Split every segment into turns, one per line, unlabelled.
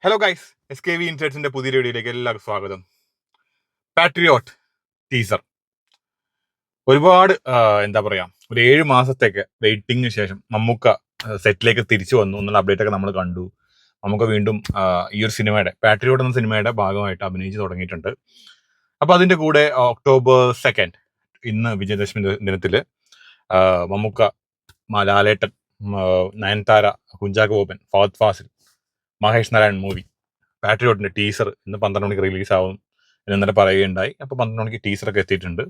Hello guys, SKV ഇൻസൈറ്റ്സിന്റെ പുതിയ വീഡിയോയിലേക്ക് എല്ലാവർക്കും സ്വാഗതം. പാട്രിയോട്ട് ടീസർ ഒരുപാട് എന്താ പറയാ, ഒരു 7 മാസത്തേക്ക് വെയിറ്റിംഗിന് ശേഷം മമ്മൂക്ക സെറ്റിലേക്ക് തിരിച്ചു വന്നു എന്നുള്ള അപ്ഡേറ്റ് ഒക്കെ നമ്മൾ കണ്ടു. നമുക്ക് വീണ്ടും ഈ ഒരു സിനിമയുടെ പാട്രിയോട്ട് എന്ന സിനിമയുടെ ഭാഗമായിട്ട് അഭിനയിച്ചു തുടങ്ങിയിട്ടുണ്ട്. അപ്പൊ അതിന്റെ കൂടെ October 2 ഇന്ന് വിജയദശമി ദിനത്തില് മമ്മൂക്ക, ലാലേട്ടൻ, നയൻതാര, കുഞ്ചാക്കോ ബോബൻ, ഫഹദ് ഫാസിൽ, മഹേഷ് നാരായൺ മൂവി പാട്രിയോട്ടിന്റെ ടീസർ ഇന്ന് 12 മണിക്ക് റിലീസ് ആവും എന്ന് ഇന്നലെ പറയുകയുണ്ടായി. അപ്പൊ 12 മണിക്ക് ടീസറൊക്കെ എത്തിയിട്ടുണ്ട്.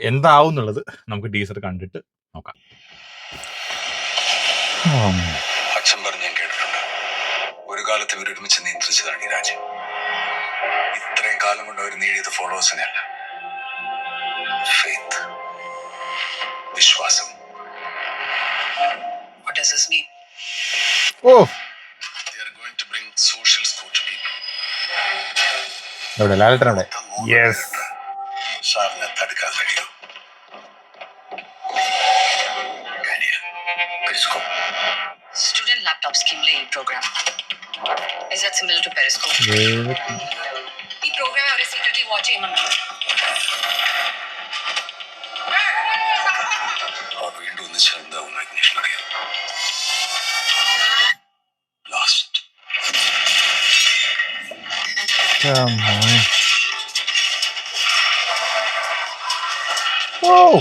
എന്താവും എന്നുള്ളത് നമുക്ക് ടീസർ കണ്ടിട്ട് നോക്കാം.
അച്ഛൻ പറഞ്ഞ് ഞാൻ കേട്ടിട്ടുണ്ട്, ഒരു കാലത്ത് ഇവർ ഒരുമിച്ച് നിയന്ത്രിച്ചതാണ് ഈ രാജ്യം. ഇത്രയും കാലം കൊണ്ട് അവർ നേടിയത് ഫോളോവേഴ്സിനെ അല്ല, ഫെയ്ത്ത്, വിശ്വാസം. What does this mean?
Oh,
They are going to bring social scrutiny to people.
എവിടെ ലാലേട്ടൻ അവിടെ? യെസ്.
സാറിനെ തടുക്കാൻ കഴിയും. Periscope. Student laptop scheme laying program. Is that similar to Periscope? ഈ പ്രോഗ്രാം അവരെ സീക്രട്ടലി വാച്ച് ചെയ്യുന്നുണ്ട്. വീണ്ടും ഒന്ന് ചേർന്നാവും അന്വേഷണം അറിയാം. Last
Oh.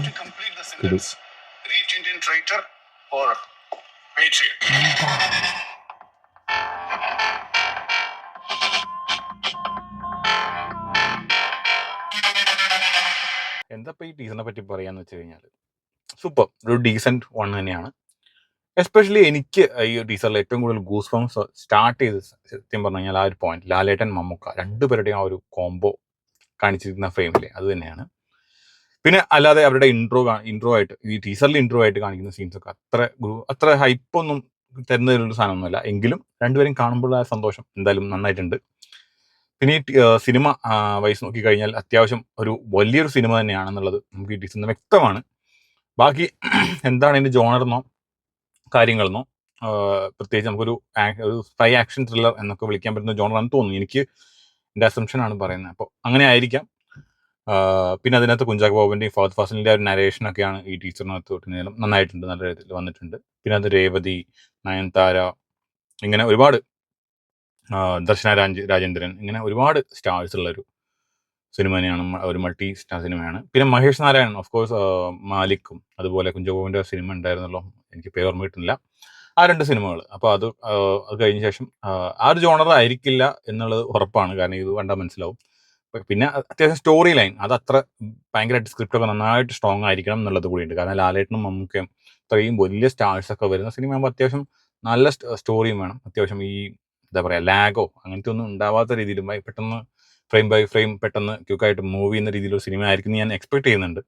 to complete the sentence. Great Indian traitor or patriot?
എന്താ ഈ ടീസറിനെ പറ്റി പറയാന്ന് വെച്ച് കഴിഞ്ഞാൽ സൂപ്പർ, ഒരു ഡീസന്റ് വൺ തന്നെയാണ്. എസ്പെഷ്യലി എനിക്ക് ഈ ടീസറിൽ ഏറ്റവും കൂടുതൽ ഗൂസ് ബംസ് സ്റ്റാർട്ട് ചെയ്ത് സത്യം പറഞ്ഞു കഴിഞ്ഞാൽ ആ ഒരു പോയിന്റ്, ലാലേട്ടൻ മമ്മൂക്ക രണ്ടുപേരുടെയും ആ ഒരു കോംബോ കാണിച്ചിരിക്കുന്ന ഫ്രെയിമിലെ അത് തന്നെയാണ്. പിന്നെ അല്ലാതെ അവരുടെ ഇൻട്രോ ആയിട്ട്, ഈ ടീസറിൽ ഇൻട്രോ ആയിട്ട് കാണിക്കുന്ന സീൻസ് ഒക്കെ അത്ര ഹൈപ്പൊന്നും തരുന്ന ഒരു സാധനമൊന്നുമല്ല. എങ്കിലും രണ്ടുപേരും കാണുമ്പോഴുള്ള സന്തോഷം എന്തായാലും നന്നായിട്ടുണ്ട്. പിന്നെ ഈ സിനിമ വൈസ് നോക്കി കഴിഞ്ഞാൽ അത്യാവശ്യം ഒരു വലിയൊരു സിനിമ തന്നെയാണെന്നുള്ളത് നമുക്ക് ഈ ടീസറിൽ വ്യക്തമാണ്. ബാക്കി എന്താണ് ഇതിന്റെ ജോണറെന്നോ കാര്യങ്ങളെന്നോ പ്രത്യേകിച്ച് നമുക്കൊരു സ്പൈ ആക്ഷൻ ത്രില്ലർ എന്നൊക്കെ വിളിക്കാൻ പറ്റുന്ന ജോണറാണെന്ന് തോന്നുന്നു. എനിക്ക് എൻ്റെ അസംഷൻ ആണ് പറയുന്നത്. അപ്പോൾ അങ്ങനെ ആയിരിക്കാം. പിന്നെ അതിനകത്ത് കുഞ്ചാക്കോ ബോബന്റെയും ഫഹദ് ഫാസിലിന്റെ ഒരു നരേഷനൊക്കെയാണ് ഈ ടീച്ചറിനകത്ത് ഒട്ടുനേരം നന്നായിട്ടുണ്ട്, നല്ല രീതിയിൽ വന്നിട്ടുണ്ട്. പിന്നെ അത് രേവതി, നയൻതാര, ഇങ്ങനെ ഒരുപാട് ദർശന രാജേന്ദ്രൻ, ഇങ്ങനെ ഒരുപാട് സ്റ്റാർസ് ഉള്ളൊരു സിനിമ തന്നെയാണ്, ഒരു മൾട്ടി സ്റ്റാർ സിനിമയാണ്. പിന്നെ മഹേഷ് നാരായൺ, ഓഫ് കോഴ്സ്, മാലിക്കും അതുപോലെ കുഞ്ചാക്കോ ബോബന്റെ സിനിമ ഉണ്ടായിരുന്നല്ലോ, എനിക്ക് പേര് ഓർമ്മ കിട്ടുന്നില്ല, ആ 2 സിനിമകൾ. അപ്പോൾ അത് കഴിഞ്ഞ ശേഷം ആ ഒരു ജോണർ ആയിരിക്കില്ല എന്നുള്ളത് ഉറപ്പാണ്, കാരണം ഇത് കണ്ടാൽ മനസ്സിലാവും. പിന്നെ അത്യാവശ്യം സ്റ്റോറി ലൈൻ അത് അത്ര ഭയങ്കരമായിട്ട് സ്ക്രിപ്റ്റ് ഒക്കെ നന്നായിട്ട് സ്ട്രോങ് ആയിരിക്കണം എന്നുള്ളത് കൂടിയുണ്ട്. കാരണം ലാലേട്ടനും മമ്മൂക്കയും ഇത്രയും വലിയ സ്റ്റാർസ് ഒക്കെ വരുന്ന സിനിമയാകുമ്പോൾ അത്യാവശ്യം നല്ല സ്റ്റോറിയും വേണം. അത്യാവശ്യം ഈ എന്താ പറയുക, ലാഗോ അങ്ങനത്തെ ഒന്നും ഉണ്ടാവാത്ത രീതിയിൽ പെട്ടെന്ന് ഫ്രെയിം ബൈ ഫ്രെയിം പെട്ടെന്ന് ക്യൂക്കായിട്ട് മൂവ് ചെയ്യുന്ന രീതിയിലൊരു സിനിമ ആയിരിക്കും ഞാൻ എക്സ്പെക്ട് ചെയ്യുന്നുണ്ട്.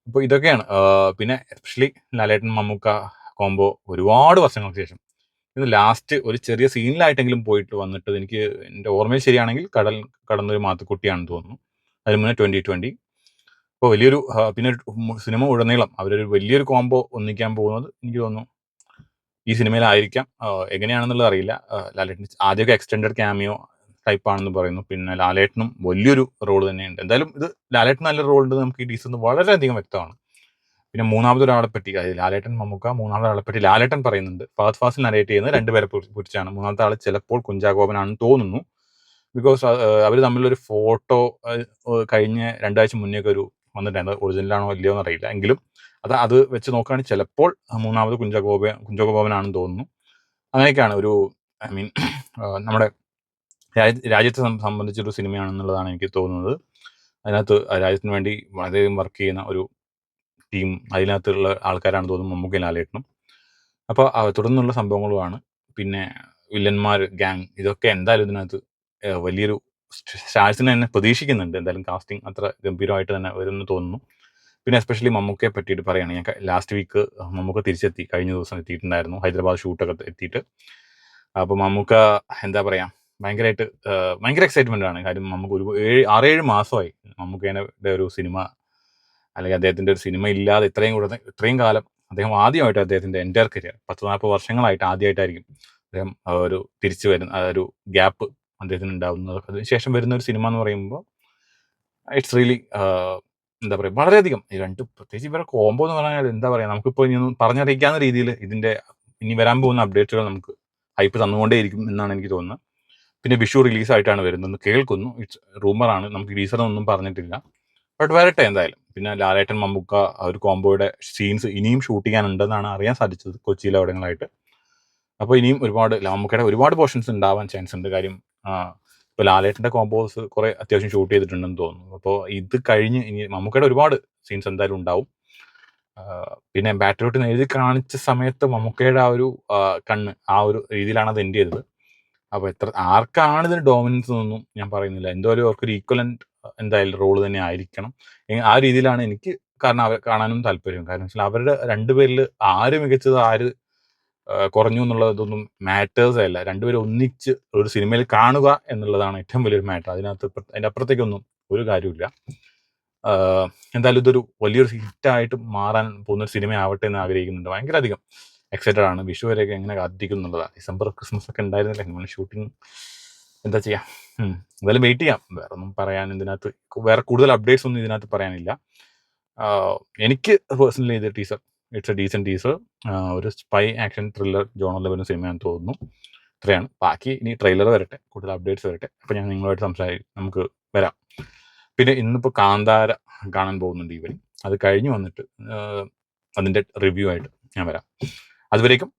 അപ്പോൾ ഇതൊക്കെയാണ്. പിന്നെ എസ്പെഷ്യലി ലാലേട്ടൻ മമ്മൂക്ക കോംബോ ഒരുപാട് വർഷങ്ങൾക്ക് ശേഷം ഇത് ലാസ്റ്റ് ഒരു ചെറിയ സീനിലായിട്ടെങ്കിലും പോയിട്ട് വന്നിട്ട്, എനിക്ക് എൻ്റെ ഓർമ്മയിൽ ശരിയാണെങ്കിൽ കടൽ കടന്നൊരു മാത്തുക്കുട്ടിയാണെന്ന് തോന്നുന്നു. അതിന് മുന്നേ 2020. അപ്പോൾ വലിയൊരു പിന്നെ സിനിമ ഉടനീളം അവരൊരു വലിയൊരു കോംബോ ഒന്നിക്കാൻ പോകുന്നത് എനിക്ക് തോന്നുന്നു ഈ സിനിമയിലായിരിക്കാം. എങ്ങനെയാണെന്നുള്ളത് അറിയില്ല. ലാലേട്ടൻ ആദ്യമൊക്കെ എക്സ്റ്റെൻഡഡ് ക്യാമിയോ ടൈപ്പ് ആണെന്ന് പറയുന്നു. പിന്നെ ലാലേട്ടനും വലിയൊരു റോൾ തന്നെയുണ്ട്. എന്തായാലും ഇത് ലാലേട്ടൻ നല്ലൊരു റോൾ ഉണ്ട് നമുക്ക് ഈ ടീച്ചറിന് വളരെയധികം വ്യക്തമാണ്. പിന്നെ മൂന്നാമതൊരാളെ പറ്റി, അതായത് ലാലേട്ടൻ മമ്മൂക്ക, മൂന്നാമതൊരാളെ പറ്റി ലാലേട്ടൻ പറയുന്നുണ്ട്. ഫഹദ് ഫാസിൽ നരേറ്റ് ചെയ്യുന്നത് 2 പേരെ കുറിച്ചാണ്. മൂന്നാമത്തെ ആൾ ചിലപ്പോൾ കുഞ്ചാക്കോ ബോബനാണെന്ന് തോന്നുന്നു. ബിക്കോസ് അവർ തമ്മിലൊരു ഫോട്ടോ കഴിഞ്ഞ 2 ആഴ്ച മുന്നേ ഒക്കെ ഒരു വന്നിട്ടുണ്ട്. ഒറിജിനലാണോ ഇല്ലയോ എന്നറിയില്ല. എങ്കിലും അത് വെച്ച് നോക്കുകയാണെങ്കിൽ ചിലപ്പോൾ മൂന്നാമത് കുഞ്ചാക്കോ ബോബനാണെന്ന് തോന്നുന്നു. അങ്ങനെയൊക്കെയാണ് ഒരു, ഐ മീൻ, നമ്മുടെ രാജ്യത്തെ സംബന്ധിച്ചൊരു സിനിമയാണെന്നുള്ളതാണ് എനിക്ക് തോന്നുന്നത്. അതിനകത്ത് രാജ്യത്തിന് വേണ്ടി വളരെയധികം വർക്ക് ചെയ്യുന്ന ഒരു ടീം അതിനകത്തുള്ള ആൾക്കാരാണെന്ന് തോന്നുന്നു മമ്മൂക്കയും ലാലേട്ടനും. അപ്പോൾ തുടർന്നുള്ള സംഭവങ്ങളുമാണ്. പിന്നെ വില്ലന്മാർ, ഗ്യാങ്, ഇതൊക്കെ എന്തായാലും ഇതിനകത്ത് വലിയൊരു സ്റ്റാർസിനെ തന്നെ പ്രതീക്ഷിക്കുന്നുണ്ട്. എന്തായാലും കാസ്റ്റിംഗ് അത്ര ഗംഭീരമായിട്ട് തന്നെ വരുമെന്ന് തോന്നുന്നു. പിന്നെ എസ്പെഷ്യലി മമ്മൂക്കയെ പറ്റിയിട്ട് പറയുകയാണ്, ഞാൻ ലാസ്റ്റ് വീക്ക് മമ്മൂക്ക തിരിച്ചെത്തി, കഴിഞ്ഞ ദിവസം എത്തിയിട്ടുണ്ടായിരുന്നു, ഹൈദരാബാദ് ഷൂട്ടൊക്കെ എത്തിയിട്ട്. അപ്പോൾ മമ്മൂക്ക എന്താ പറയുക, ഭയങ്കര എക്സൈറ്റ്മെൻ്റ് ആണ്. കാര്യം നമുക്ക് ഒരു 6-7 മാസമായി മമ്മൂക്കേൻ്റെ ഒരു സിനിമ അല്ലെങ്കിൽ അദ്ദേഹത്തിൻ്റെ ഒരു സിനിമ ഇല്ലാതെ ഇത്രയും കാലം അദ്ദേഹം ആദ്യമായിട്ട് അദ്ദേഹത്തിൻ്റെ എൻ്റയർ കരിയർ 10-40 വർഷങ്ങളായിട്ട് ആദ്യമായിട്ടായിരിക്കും അദ്ദേഹം ഒരു തിരിച്ചു വരുന്ന ഒരു ഗ്യാപ്പ് അദ്ദേഹത്തിന് ഉണ്ടാകുന്നത്. അതിനുശേഷം വരുന്ന ഒരു സിനിമ എന്ന് പറയുമ്പോൾ ഇറ്റ്സ് റിയലി എന്താ പറയുക, വളരെയധികം ഈ രണ്ട്, പ്രത്യേകിച്ച് ഇവരുടെ കോംബോ എന്ന് പറഞ്ഞാൽ എന്താ പറയുക, നമുക്കിപ്പോൾ ഇനിയൊന്നും പറഞ്ഞറിയിക്കാവുന്ന രീതിയിൽ ഇതിൻ്റെ ഇനി വരാൻ പോകുന്ന അപ്ഡേറ്റുകൾ നമുക്ക് ഹൈപ്പ് തന്നുകൊണ്ടേയിരിക്കും എന്നാണ് എനിക്ക് തോന്നുന്നത്. പിന്നെ വിഷു റിലീസായിട്ടാണ് വരുന്നതെന്ന് കേൾക്കുന്നു. ഇറ്റ്സ് റൂമറാണ്, നമുക്ക് ടീസറൊന്നും പറഞ്ഞിട്ടില്ല. ബട്ട് വരട്ടെ എന്തായാലും. പിന്നെ ലാലേട്ടൻ മമ്മൂക്ക ആ ഒരു കോംബോയുടെ സീൻസ് ഇനിയും ഷൂട്ട് ചെയ്യാനുണ്ടെന്നാണ് അറിയാൻ സാധിച്ചത് കൊച്ചിയിലെ അവിടങ്ങളായിട്ട്. അപ്പോൾ ഇനിയും മമ്മൂക്കയുടെ ഒരുപാട് പോർഷൻസ് ഉണ്ടാവാൻ ചാൻസ് ഉണ്ട്. കാര്യം ഇപ്പോൾ ലാലേട്ടൻ്റെ കോമ്പോസ് കുറേ അത്യാവശ്യം ഷൂട്ട് ചെയ്തിട്ടുണ്ടെന്ന് തോന്നുന്നു. അപ്പോൾ ഇത് കഴിഞ്ഞ് ഇനി മമ്മൂക്കയുടെ ഒരുപാട് സീൻസ് എന്തായാലും ഉണ്ടാവും. പിന്നെ ബാറ്ററിലോട്ട് എഴുതി കാണിച്ച സമയത്ത് മമ്മൂക്കയുടെ ആ ഒരു കണ്ണ് ആ ഒരു രീതിയിലാണ് അത് എൻഡ് ചെയ്തത്. അപ്പോൾ ആർക്കാണ് ഇതിന് ഡോമിനൻസ് എന്നൊന്നും ഞാൻ പറയുന്നില്ല. എന്തായാലും അവർക്കൊരു ഈക്വലന്റ് എന്തായാലും റോള് തന്നെ ആയിരിക്കണം. ആ രീതിയിലാണ് എനിക്ക് കാണാനും താല്പര്യം. കാരണം വെച്ചാൽ അവരുടെ രണ്ടുപേരിൽ ആര് മികച്ചത് ആര് കുറഞ്ഞു എന്നുള്ളതൊന്നും മാറ്റേഴ്സേ അല്ല. രണ്ടുപേരും ഒന്നിച്ച് ഒരു സിനിമയിൽ കാണുക എന്നുള്ളതാണ് ഏറ്റവും വലിയൊരു മാറ്റർ. അതിൻ്റെ അപ്പുറത്തേക്കൊന്നും ഒരു കാര്യമില്ല. എന്തായാലും ഇതൊരു വലിയൊരു ഹിറ്റായിട്ട് മാറാൻ പോകുന്നൊരു സിനിമ ആവട്ടെ എന്ന് ആഗ്രഹിക്കുന്നുണ്ട്. ഭയങ്കര അധികം എക്സൈറ്റഡ് ആണ്. വിഷു വരെയൊക്കെ എങ്ങനെ കാത്തിരിക്കും എന്നുള്ളതാണ്. ഡിസംബർ ക്രിസ്മസ് ഒക്കെ ഉണ്ടായിരുന്നില്ല, നമ്മൾ ഷൂട്ടിങ് എന്താ ചെയ്യാം. എന്തായാലും വെയിറ്റ് ചെയ്യാം. വേറെ ഒന്നും പറയാൻ ഇതിനകത്ത്, വേറെ കൂടുതൽ അപ്ഡേറ്റ്സ് ഒന്നും ഇതിനകത്ത് പറയാനില്ല. എനിക്ക് പേഴ്സണലി ഇത് ഇറ്റ്സ് എ ഡീസൻറ്റ് ടീസർ. ഒരു സ്പൈ ആക്ഷൻ ത്രില്ലർ ജോണറിൽ വരുന്ന സിനിമയാണെന്ന് തോന്നുന്നു. ഇത്രയാണ്. ബാക്കി ഇനി ട്രെയിലർ വരട്ടെ, കൂടുതൽ അപ്ഡേറ്റ്സ് വരട്ടെ, അപ്പോൾ ഞാൻ നിങ്ങളുമായിട്ട് നമുക്ക് വരാം. പിന്നെ ഇന്നിപ്പോൾ കാന്താര കാണാൻ പോകുന്നുണ്ട് ഈവനിങ്. അത് കഴിഞ്ഞ് വന്നിട്ട് അതിൻ്റെ റിവ്യൂ ആയിട്ട് ഞാൻ വരാം. അതുവരേക്കും